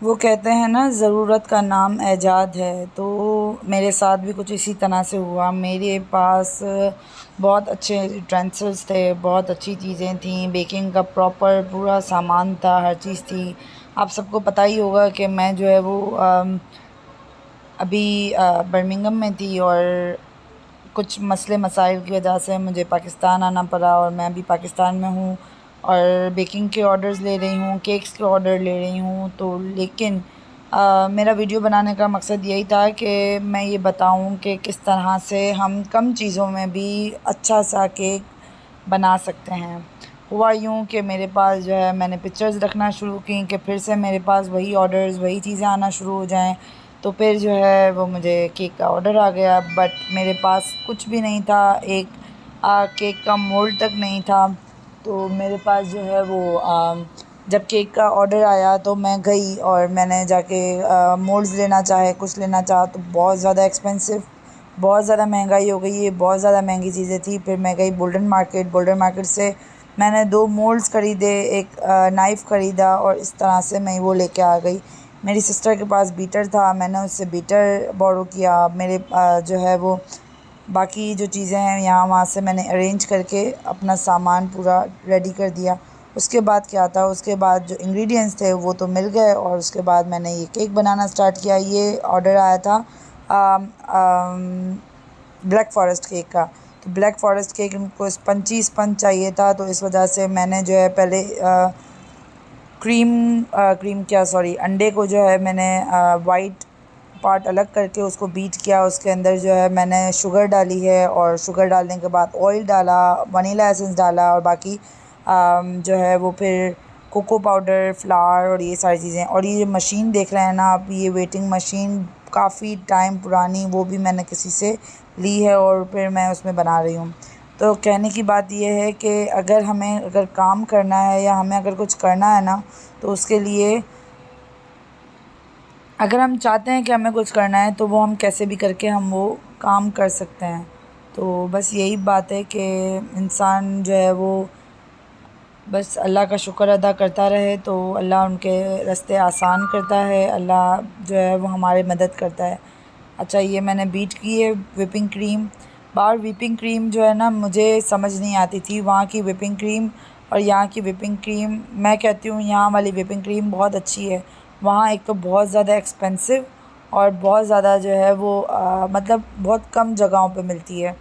वो कहते हैं ना, ज़रूरत का नाम ऐजाद है। तो मेरे साथ भी कुछ इसी तरह से हुआ। मेरे पास बहुत अच्छे यूटेंसिल्स थे, बहुत अच्छी चीज़ें थीं, बेकिंग का प्रॉपर पूरा सामान था, हर चीज़ थी। आप सबको पता ही होगा कि मैं जो है वो अभी बर्मिंघम में थी, और कुछ मसले मसाइल की वजह से मुझे पाकिस्तान आना पड़ा, और मैं अभी पाकिस्तान में हूँ और बेकिंग के ऑर्डर्स ले रही हूँ, केक्स के ऑर्डर ले रही हूँ। तो लेकिन मेरा वीडियो बनाने का मकसद यही था कि मैं ये बताऊँ कि किस तरह से हम कम चीज़ों में भी अच्छा सा केक बना सकते हैं। हुआ यूँ कि मेरे पास जो है, मैंने पिक्चर्स रखना शुरू की कि फिर से मेरे पास वही ऑर्डर्स, वही चीज़ें आना शुरू हो जाएँ। तो फिर जो है वो मुझे केक का ऑर्डर आ गया, बट मेरे पास कुछ भी नहीं था, एक केक का मोल्ड तक नहीं था। तो मेरे पास जो है वो जब केक का ऑर्डर आया तो मैं गई और मैंने जाके मोल्ड्स लेना चाहे, कुछ लेना चाहा, तो बहुत ज़्यादा एक्सपेंसिव, बहुत ज़्यादा महंगाई हो गई है, बहुत ज़्यादा महंगी चीज़ें थी। फिर मैं गई गोल्डन मार्केट से मैंने 2 मोल्ड्स ख़रीदे, एक नाइफ़ ख़रीदा, और इस तरह से मैं वो लेके आ गई। मेरी सिस्टर के पास बीटर था, मैंने उससे बीटर बोरो किया। मेरे जो है वो बाकी जो चीज़ें हैं यहाँ वहाँ से मैंने अरेंज करके अपना सामान पूरा रेडी कर दिया। उसके बाद क्या था, उसके बाद जो इंग्रेडिएंट्स थे वो तो मिल गए, और उसके बाद मैंने ये केक बनाना स्टार्ट किया। ये ऑर्डर आया था ब्लैक फ़ॉरेस्ट केक का। तो ब्लैक फ़ॉरेस्ट केक उनको स्पंज चाहिए था, तो इस वजह से मैंने जो है पहले क्रीम क्या, सॉरी, अंडे को जो है मैंने वाइट पार्ट अलग करके उसको बीट किया। उसके अंदर जो है मैंने शुगर डाली है, और शुगर डालने के बाद ऑयल डाला, वनीला एसेंस डाला, और बाकी जो है वो फिर कोको पाउडर, फ्लावर और ये सारी चीज़ें। और ये मशीन देख रहे हैं ना आप, ये वेटिंग मशीन काफ़ी टाइम पुरानी, वो भी मैंने किसी से ली है, और फिर मैं उसमें बना रही हूँ। तो कहने की बात ये है कि अगर काम करना है या हमें अगर कुछ करना है ना, तो उसके लिए अगर हम चाहते हैं कि हमें कुछ करना है, तो वो हम कैसे भी करके हम वो काम कर सकते हैं। तो बस यही बात है कि इंसान जो है वो बस अल्लाह का शुक्र अदा करता रहे, तो अल्लाह उनके रास्ते आसान करता है, अल्लाह जो है वो हमारी मदद करता है। अच्छा, ये मैंने बीट की है व्हिपिंग क्रीम। बाहर व्हिपिंग क्रीम जो है ना, मुझे समझ नहीं आती थी वहाँ की व्हिपिंग क्रीम और यहाँ की व्हिपिंग क्रीम। मैं कहती हूँ यहाँ वाली व्हिपिंग क्रीम बहुत अच्छी है। वहाँ एक तो बहुत ज़्यादा एक्सपेंसिव, और बहुत ज़्यादा जो है वो मतलब बहुत कम जगहों पे मिलती है।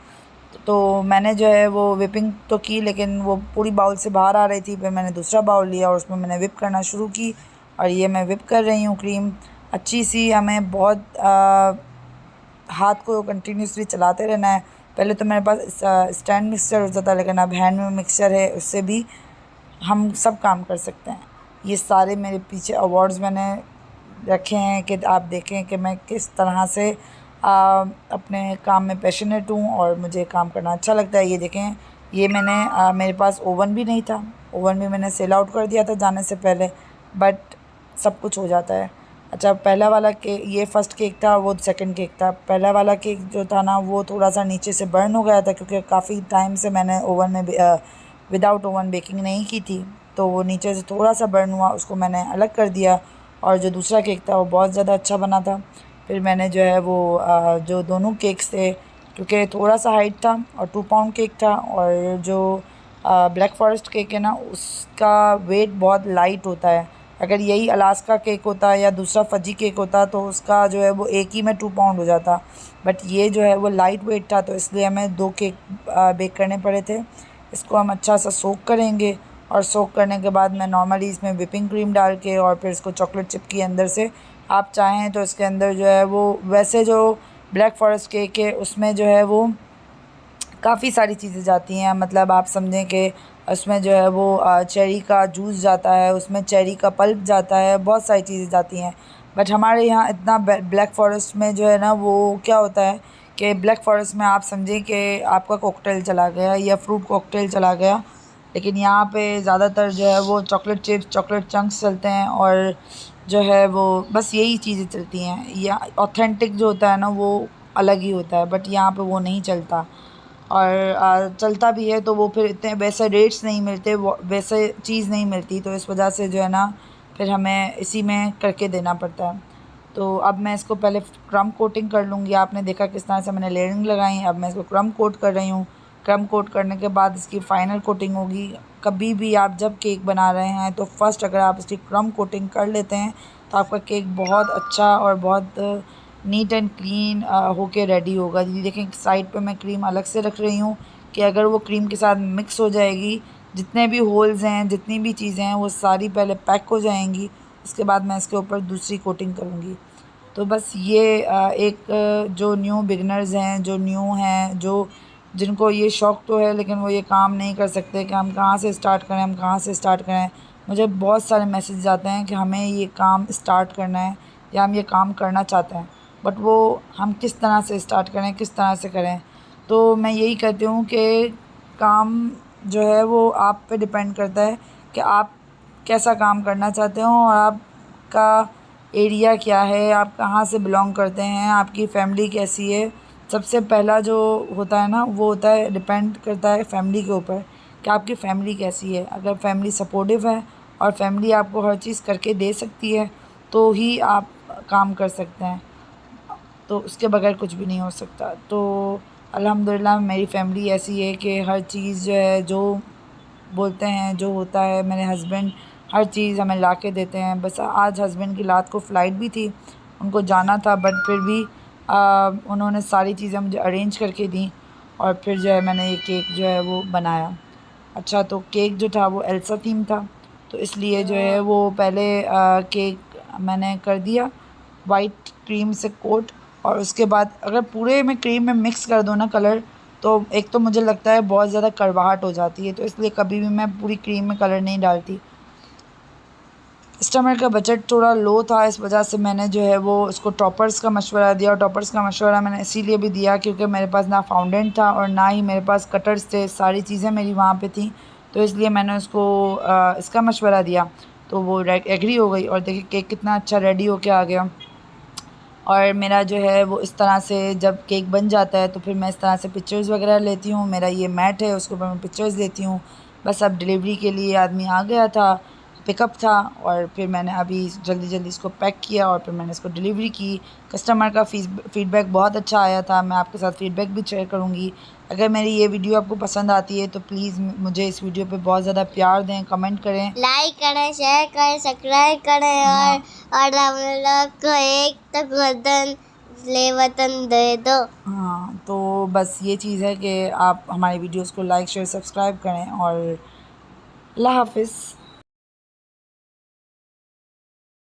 तो मैंने जो है वो व्हिपिंग तो की, लेकिन वो पूरी बाउल से बाहर आ रही थी। फिर मैंने दूसरा बाउल लिया और उसमें मैंने व्हिप करना शुरू की, और ये मैं व्हिप कर रही हूँ क्रीम अच्छी सी। हमें बहुत हाथ को कंटिन्यूसली चलाते रहना है। पहले तो मेरे पास स्टैंड मिक्सचर होता था, लेकिन अब हैंड में मिक्सचर है, उससे भी हम सब काम कर सकते हैं। ये सारे मेरे पीछे अवार्ड्स मैंने रखे हैं कि आप देखें कि मैं किस तरह से अपने काम में पैशनेट हूँ, और मुझे काम करना अच्छा लगता है। ये देखें, ये मेरे पास ओवन भी नहीं था, ओवन भी मैंने सेल आउट कर दिया था जाने से पहले, बट सब कुछ हो जाता है। अच्छा, पहला वाला केक, ये फर्स्ट केक था, वो सेकंड केक था। पहला वाला केक जो था ना, वो थोड़ा सा नीचे से बर्न हो गया था, क्योंकि काफ़ी टाइम से मैंने ओवन में विदाउट ओवन बेकिंग नहीं की थी, तो वो नीचे से थोड़ा सा बर्न हुआ, उसको मैंने अलग कर दिया। और जो दूसरा केक था वो बहुत ज़्यादा अच्छा बना था। फिर मैंने जो है वो जो दोनों केक्स थे, क्योंकि थोड़ा सा हाइट था और 2 पाउंड केक था, और जो ब्लैक फॉरेस्ट केक है ना, उसका वेट बहुत लाइट होता है। अगर यही अलास्का केक होता या दूसरा फजी केक होता, तो उसका जो है वो एक ही में 2 पाउंड हो जाता। बट ये जो है वो लाइट वेट था, तो इसलिए हमें 2 केक बेक करने पड़े थे। इसको हम अच्छा सा सोक करेंगे, और सोक करने के बाद मैं नॉर्मली इसमें व्हिपिंग क्रीम डाल के, और फिर इसको चॉकलेट चिप की अंदर से, आप चाहें तो इसके अंदर जो है वो, वैसे जो ब्लैक फॉरेस्ट केक है उसमें जो है वो काफ़ी सारी चीज़ें जाती हैं। मतलब आप समझें कि उसमें जो है वो चेरी का जूस जाता है, उसमें चेरी का पल्प जाता है, बहुत सारी चीज़ें जाती हैं। बट हमारे यहाँ इतना ब्लैक फॉरेस्ट में जो है ना, वो क्या होता है कि ब्लैक फॉरेस्ट में आप समझें कि आपका कॉकटेल चला गया या फ्रूट कॉकटेल चला गया। लेकिन यहाँ पे ज़्यादातर जो है वो चॉकलेट चिप्स, चॉकलेट चंक्स चलते हैं, और जो है वो बस यही चीज़ें चलती हैं। या ऑथेंटिक जो होता है ना, वो अलग ही होता है, बट यहाँ पे वो नहीं चलता। और चलता भी है तो वो फिर इतने वैसे रेट्स नहीं मिलते, वो वैसे चीज़ नहीं मिलती, तो इस वजह से जो है ना, फिर हमें इसी में करके देना पड़ता है। तो अब मैं इसको पहले क्रम कोटिंग कर लूँगी। आपने देखा किस तरह से मैंने लेयरिंग लगाई। अब मैं इसको क्रम कोट कर रही हूँ। क्रम कोट करने के बाद इसकी फ़ाइनल कोटिंग होगी। कभी भी आप जब केक बना रहे हैं तो फ़र्स्ट अगर आप इसकी क्रम कोटिंग कर लेते हैं तो आपका केक बहुत अच्छा और बहुत नीट एंड क्लीन होके रेडी होगा। ये देखें साइड पे मैं क्रीम अलग से रख रही हूँ कि अगर वो क्रीम के साथ मिक्स हो जाएगी, जितने भी होल्स हैं, जितनी भी चीज़ें हैं, वो सारी पहले पैक हो जाएंगी। उसके बाद मैं इसके ऊपर दूसरी कोटिंग करूँगी। तो बस ये एक जो न्यू बिगनर्स हैं, जो न्यू हैं, जो जिनको ये शौक़ तो है लेकिन वो ये काम नहीं कर सकते कि हम कहाँ से स्टार्ट करें, हम कहाँ से स्टार्ट करें। मुझे बहुत सारे मैसेज आते हैं कि हमें ये काम स्टार्ट करना है या हम ये काम करना चाहते हैं, बट वो हम किस तरह से स्टार्ट करें, किस तरह से करें। तो मैं यही कहती हूँ कि काम जो है वो आप पे डिपेंड करता है कि आप कैसा काम करना चाहते हो और आपका एरिया क्या है, आप कहाँ से बिलोंग करते हैं, आपकी फ़ैमिली कैसी है। सबसे पहला जो होता है ना वो होता है, डिपेंड करता है फ़ैमिली के ऊपर कि आपकी फ़ैमिली कैसी है। अगर फ़ैमिली सपोर्टिव है और फ़ैमिली आपको हर चीज़ करके दे सकती है तो ही आप काम कर सकते हैं, तो उसके बगैर कुछ भी नहीं हो सकता। तो अल्हम्दुलिल्लाह मेरी फ़ैमिली ऐसी है कि हर चीज़ जो है, जो बोलते हैं, जो होता है, मेरे हस्बैंड हर चीज़ हमें ला के देते हैं। बस आज हस्बैंड की रात को फ़्लाइट भी थी, उनको जाना था, बट फिर भी उन्होंने सारी चीज़ें मुझे अरेंज करके दी और फिर जो है मैंने ये केक जो है वो बनाया। अच्छा, तो केक जो था वो एल्सा थीम था, तो इसलिए जो है वो पहले केक मैंने कर दिया वाइट क्रीम से कोट। और उसके बाद अगर पूरे में क्रीम में मिक्स कर दो ना कलर, तो एक तो मुझे लगता है बहुत ज़्यादा कड़वाहट हो जाती है, तो इसलिए कभी भी मैं पूरी क्रीम में कलर नहीं डालती। कस्टमर का बजट थोड़ा लो था, इस वजह से मैंने जो है वो उसको टॉपर्स का मशवरा दिया। और टॉपर्स का मशवरा मैंने इसीलिए भी दिया क्योंकि मेरे पास ना फाउंडेंट था और ना ही मेरे पास कटर्स थे, सारी चीज़ें मेरी वहाँ पे थी, तो इसलिए मैंने उसको इसका मशवरा दिया। तो वो एग्री हो गई और देखिए केक कितना अच्छा रेडी होके आ गया। और मेरा जो है वो इस तरह से जब केक बन जाता है तो फिर मैं इस तरह से पिक्चर्स वगैरह लेती हूँ। मेरा ये मैट है, उसके ऊपर मैं पिक्चर्स लेती हूँ। बस अब डिलीवरी के लिए आदमी आ गया था, पिकअप था, और फिर मैंने अभी जल्दी जल्दी इसको पैक किया और फिर मैंने इसको डिलीवरी की। कस्टमर का फ़ीडबैक बहुत अच्छा आया था। मैं आपके साथ फ़ीडबैक भी शेयर करूँगी। अगर मेरी ये वीडियो आपको पसंद आती है तो प्लीज़ मुझे इस वीडियो पे बहुत ज़्यादा प्यार दें, कमेंट करें, लाइक करें, शेयर करें, सब्सक्राइब करें हाँ और हम लोग को एक तक वतन दे दो। हाँ। तो बस ये चीज़ है कि आप हमारी वीडियोस को लाइक, शेयर, सब्सक्राइब करें और अल्लाह हाफ़िज़।